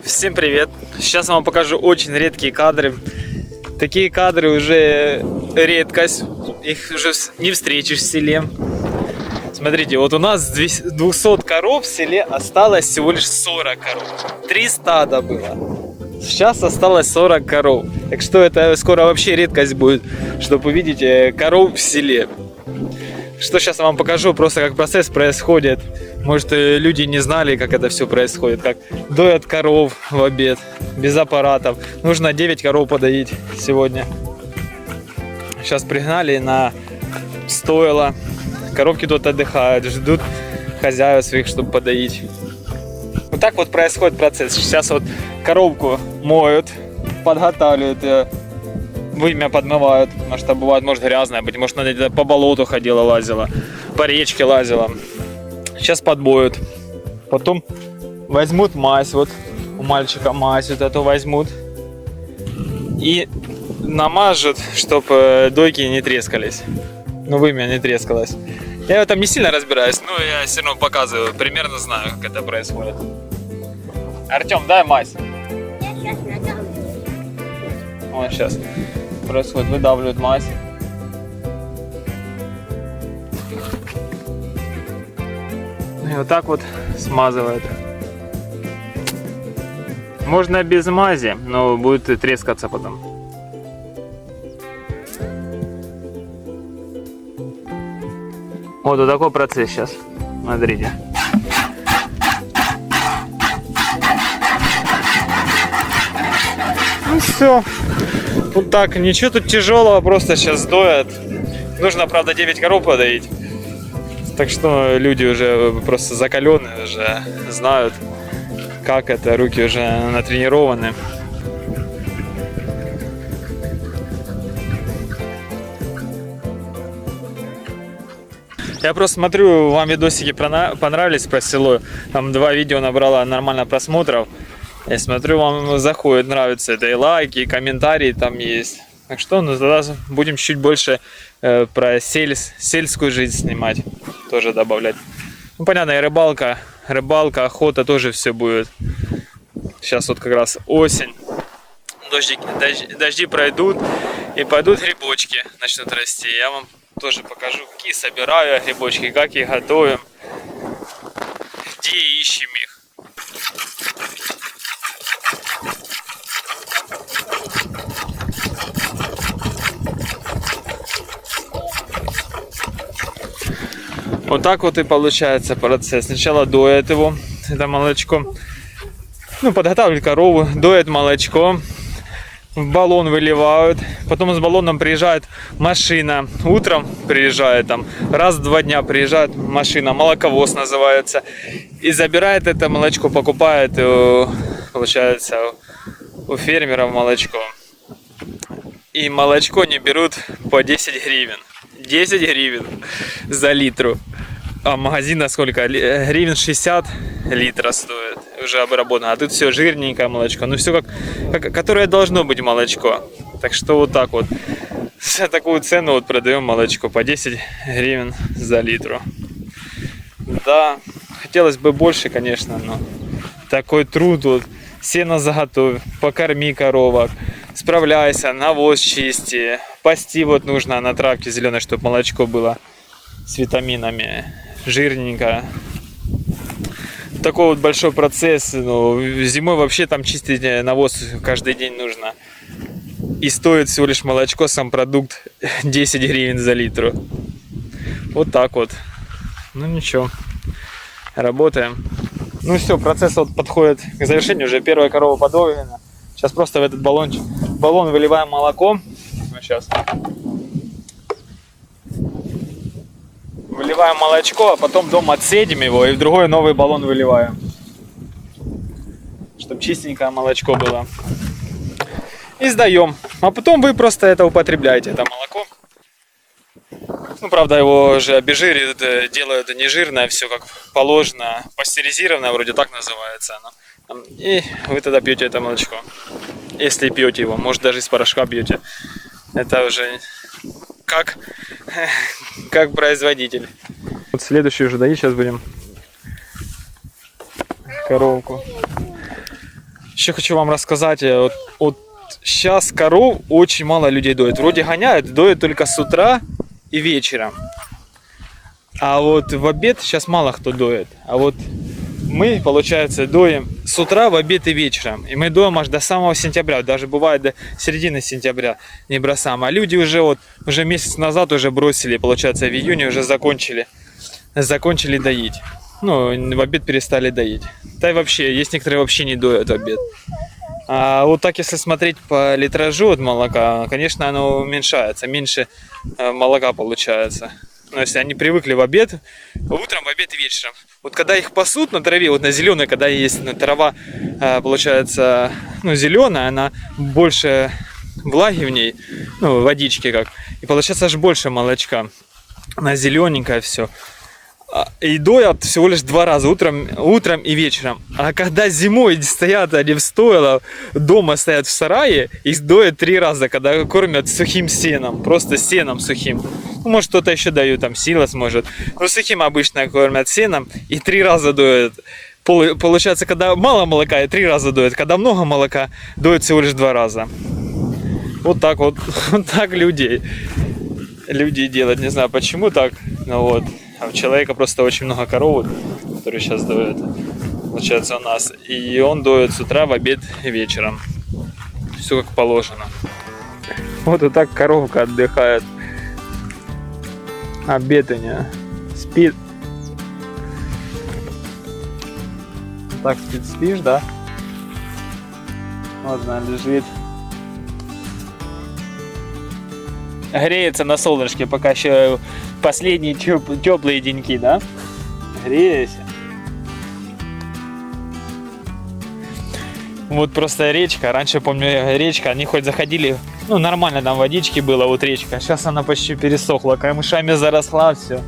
Всем привет! Сейчас я вам покажу очень редкие кадры. Такие кадры уже редкость, их уже не встретишь в селе. Смотрите, вот у нас 200 коров в селе осталось всего лишь 40 коров. 3 стада было. Сейчас осталось 40 коров. Так что это скоро вообще редкость будет, чтобы увидеть коров в селе. Что сейчас я вам покажу, просто как процесс происходит. Может, люди не знали, как это все происходит. Как доят коров в обед, без аппаратов. Нужно 9 коров подоить сегодня. Сейчас пригнали на стойло. Коровки тут отдыхают, ждут хозяев своих, чтобы подоить. Вот так вот происходит процесс. Сейчас вот коровку моют, подготавливают ее. Вымя подмывают, потому что бывает, может, грязная быть, может, она где-то по болоту ходила, лазила, по речке лазила. Сейчас подбоют. Потом возьмут мазь, вот у мальчика мазь вот эту возьмут и намажут, чтобы дойки не трескались. Ну, вымя не трескалось. Я в этом не сильно разбираюсь, но я все равно показываю, примерно знаю, как это происходит. Артем, дай мазь. Вот сейчас происходит, выдавливают мазь. И вот так вот смазывают. Можно без мази, но будет трескаться потом. Вот такой процесс сейчас. Смотрите. Ну все. Вот так, ничего тут тяжелого, просто сейчас доят. Нужно, правда, 9 коров подоить. Так что люди уже просто закаленные, уже знают, как это, руки уже натренированы. Я просто смотрю, вам видосики понравились про село. Там 2 видео набрало нормально просмотров. Я смотрю, вам заходит, нравится это, и лайки, и комментарии там есть. Так что, ну тогда будем чуть больше про сельскую жизнь снимать, тоже добавлять. Ну понятно, и рыбалка, охота тоже все будет. Сейчас вот как раз осень, дожди пройдут, и пойдут грибочки, начнут расти. Я вам тоже покажу, какие собираю грибочки, как их готовим, где ищем их. Вот так вот и получается процесс. Сначала доят его, это молочко. Ну, подготавливают корову, доят молочко, в баллон выливают. Потом с баллоном приезжает машина. Утром приезжает, там, раз в 2 дня приезжает машина, молоковоз называется. И забирает это молочко, покупает, получается, у фермеров молочко. И молочко не берут по 10 гривен. 10 гривен за литру. А магазина сколько? Гривен 60 литра стоит. Уже обработано. А тут все жирненькое молочко. Ну все которое должно быть молочко. Так что вот так вот. За такую цену вот продаем молочко. По 10 гривен за литру. Да, хотелось бы больше, конечно, но такой труд вот. Сено заготовь, покорми коровок, справляйся, навоз чисти, пасти вот нужно на травке зеленой, чтобы молочко было с витаминами, жирненько. Такой вот большой процесс, ну, зимой вообще там чистить навоз каждый день нужно. И стоит всего лишь молочко, сам продукт 10 гривен за литру. Вот так вот. Ну ничего, работаем. Ну все, процесс вот подходит к завершению, уже первая корова подоена. Сейчас просто в этот баллон выливаем молоко. Сейчас. Выливаем молочко, а потом дома отсадим его и в другой новый баллон выливаем. Чтобы чистенькое молочко было. И сдаем. А потом вы просто это употребляете, это молоко. Ну, правда, его уже обезжиривают, делают нежирное, все как положено, пастеризированное, вроде так называется оно. И вы тогда пьете это молочко. Если пьете его, может даже из порошка пьете. Это уже как производитель. Вот следующий уже доить сейчас будем коровку. Еще хочу вам рассказать, вот сейчас коров очень мало людей доят. Вроде гоняют, доят только с утра и вечером. А вот в обед сейчас мало кто доит. А вот мы, получается, доим с утра, в обед и вечером. И мы доим аж до самого сентября. Даже бывает до середины сентября не бросаем. А люди уже месяц назад уже бросили, получается, в июне уже закончили доить. Ну, в обед перестали доить. Да и вообще, есть некоторые вообще не доят в обед. А вот так, если смотреть по литражу от молока, конечно, оно уменьшается. Меньше молока получается. Но если они привыкли в обед, утром, в обед и вечером. Вот когда их пасут на траве, вот на зеленой, когда есть трава, получается, ну, зеленая, она больше влаги в ней, ну, водички как. И получается аж больше молочка. Она зелененькая все. И доят всего лишь 2 раза, утром и вечером. А когда зимой стоят они в стойлах, дома стоят в сарае, их доят 3 раза, когда кормят сухим сеном, просто сеном сухим. Ну, может, кто-то еще дают, там, силос может. Но сухим обычно кормят сеном и 3 раза доят. Получается, когда мало молока, 3 раза доят. Когда много молока, доят всего лишь 2 раза. Вот так люди делают. Не знаю, почему так, но вот. А у человека просто очень много коров, которые сейчас доят, получается, у нас. И он доит с утра, в обед и вечером. Все как положено. Вот так коровка отдыхает. Обед у нее. Спит. Так спишь, да? Вот она лежит. Греется на солнышке, пока еще последние теплые деньки, да? Греешься. Вот просто речка. Раньше, помню, речка, они хоть заходили, ну, нормально там водички было, вот речка. Сейчас она почти пересохла, камышами заросла, все.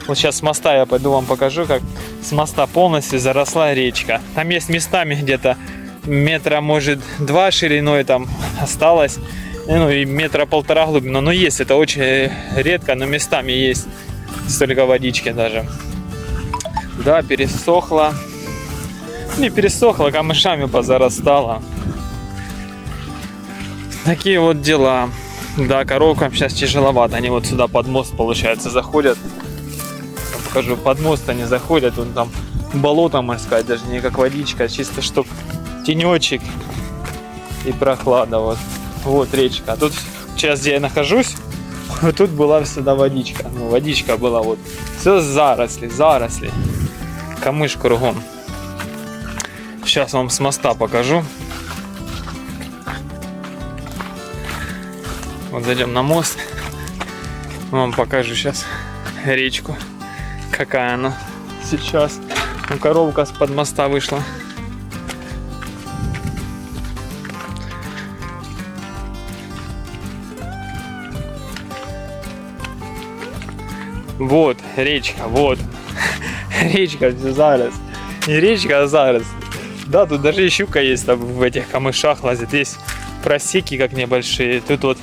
Вот сейчас с моста я пойду вам покажу, как с моста полностью заросла речка. Там есть местами где-то метра, может, 2 шириной там осталось. Ну и 1,5 метра глубину, но есть, это очень редко, но местами есть столько водички даже. Да, пересохла. Не пересохла, камышами позарастала. Такие вот дела. Да, коровкам сейчас тяжеловато, они вот сюда под мост, получается, заходят. Я покажу, под мост они заходят, вон там болото, можно сказать, даже не как водичка, чисто чтоб тенечек и прохлада вот. Вот речка. А тут сейчас, где я нахожусь, вот тут была всегда водичка. Ну, водичка была вот. Все заросли. Камыш кругом. Сейчас вам с моста покажу. Вот зайдем на мост. Вам покажу сейчас речку. Какая она сейчас. Ну, коровка с-под моста вышла. Вот, речка, вот. Речка зараз. Не речка, а зараз. Да, тут даже и щука есть, там в этих камышах лазит. Есть просеки как небольшие. Тут вот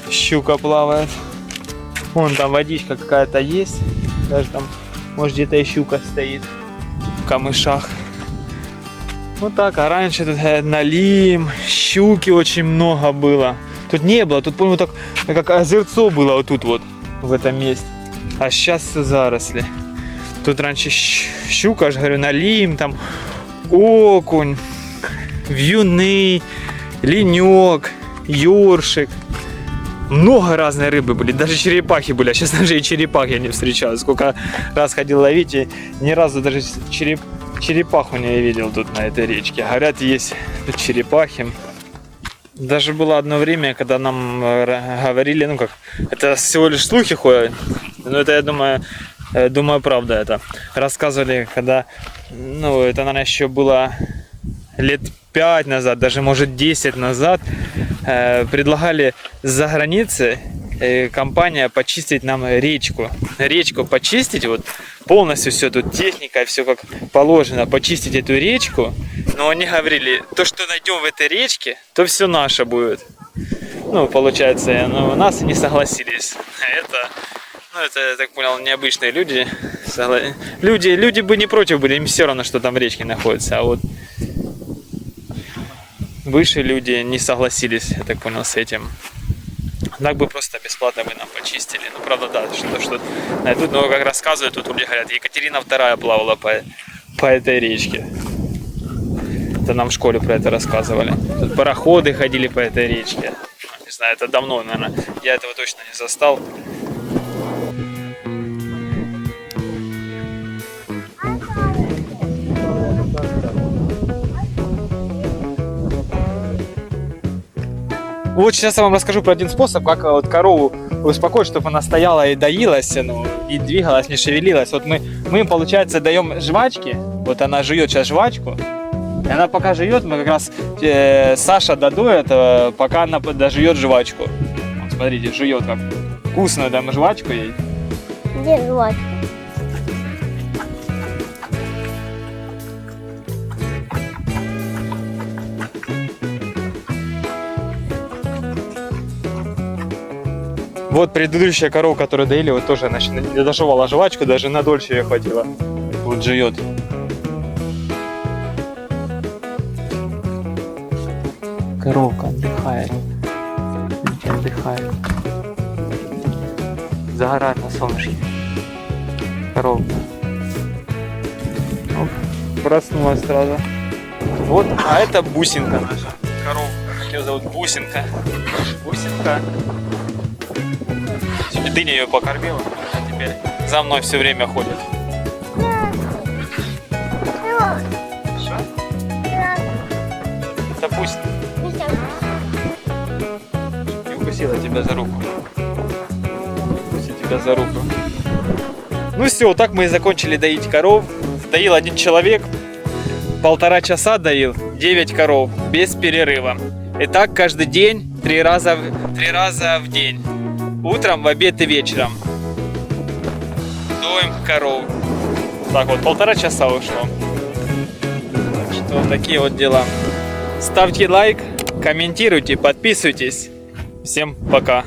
щука плавает. Вон там водичка какая-то есть. Даже там, может, где-то и щука стоит в камышах. Вот так, а раньше тут налим, щуки очень много было. Тут не было, тут, помню, так как озерцо было вот тут вот. В этом месте. А сейчас все заросли. Тут раньше щука, аж говорю, налим, там окунь, вьюны, ленек, ёршик. Много разной рыбы были. Даже черепахи были. А сейчас даже и черепахи я не встречал. Сколько раз ходил ловить, и ни разу даже черепаху не видел тут на этой речке. Говорят, есть тут черепахи. Даже было одно время, когда нам говорили, ну как, это всего лишь слухи ходят, но это, я думаю, правда это. Рассказывали, когда, ну, это, наверное, еще было лет 5 назад, даже, может, 10 назад, предлагали за границей компания почистить нам речку. Речку почистить, вот полностью все тут техника, все как положено, почистить эту речку. Но они говорили, то, что найдем в этой речке, то все наше будет. Ну, получается, но нас и не согласились. Это, я так понял, необычные люди. Люди бы не против были, им все равно, что там в речке находится. А вот выше люди не согласились, я так понял, с этим. Так бы просто бесплатно бы нам почистили. Ну, правда, да, что тут, ну, как рассказывают, тут люди говорят, Екатерина II плавала по этой речке. Это нам в школе про это рассказывали. Тут пароходы ходили по этой речке. Не знаю, это давно, наверное. Я этого точно не застал. Вот сейчас я вам расскажу про один способ, как вот корову успокоить, чтобы она стояла и доилась, ну, и двигалась, не шевелилась. Вот мы им, получается, даем жвачки. Вот она жует сейчас жвачку. И она пока жует, мы как раз Саша додует, пока она дожует жвачку. Вот смотрите, жует как. Вкусную даем жвачку ей. Где жвачка? Вот предыдущая корова, которую доили, вот тоже не дожевала жвачку, даже на дольше ее хватило. Вот жует. Коровка отдыхает. Отдыхает. Загорает на солнышке. Коровка. Оп, проснулась сразу. Вот, а это бусинка наша. Коровка. Ее зовут Бусинка. Бусинка. Дыня ее покормила, а теперь за мной все время ходит. Что? Это пусть. Не укусила тебя за руку. Укусила тебя за руку. Ну все, вот так мы и закончили доить коров. Доил один человек. 1,5 часа доил 9 коров без перерыва. И так каждый день, 3 раза в день. Утром, в обед и вечером. Доим коров. Так вот, 1,5 часа ушло. Так что вот такие вот дела. Ставьте лайк, комментируйте, подписывайтесь. Всем пока.